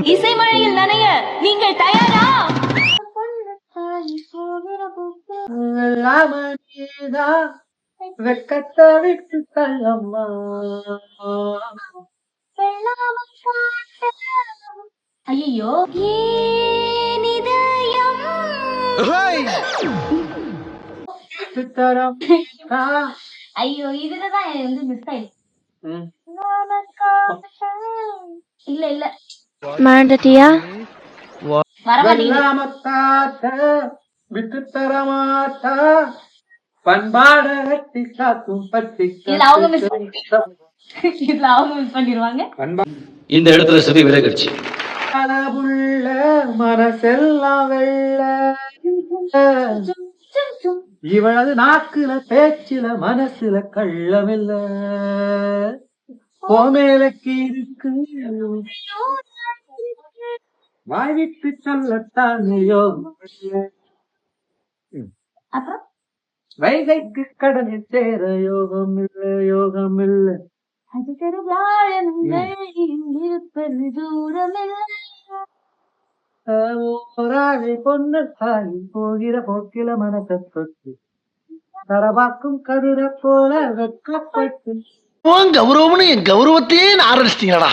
இசை மழையில் நனைய நீங்கள் தயாரா? வெக்கத்தை விட்டு தள்ளம்மா. ஐயோ ஐயோ இதுலதான் மிஸ் ஆயிடுச்சு. இல்ல இல்ல மறந்துட்டியா? விட்டு தரமாட்டா பண்பாட கட்டி காக்கும் பட்டி. இதுல அவங்க மிஸ் பண்ணிடுவாங்க. இந்த இடத்துல சதி விலகிடுச்சு. புள்ள மனசெல்லாம் வெள்ள இவளது நாக்குல பேச்சுல மனசுல கள்ளமில்ல கோமேலக்கு இருக்கு வாய்விட்டு சொல்லத்தானையோ. அப்புறம் வைகைக்கு கடலில் சேர யோகம் இல்ல யோகம் இல்ல. அது இருப்பது தூரமில்லை. ஓராளை பொண்ணு தாய் போகிற போக்கில மனசை தொட்டு தரபாக்கும் கதிர போல வெக்கப்பட்டு கௌரவம்னு என் கௌரவத்தையே ஆரம்பிச்சிட்டீங்களா?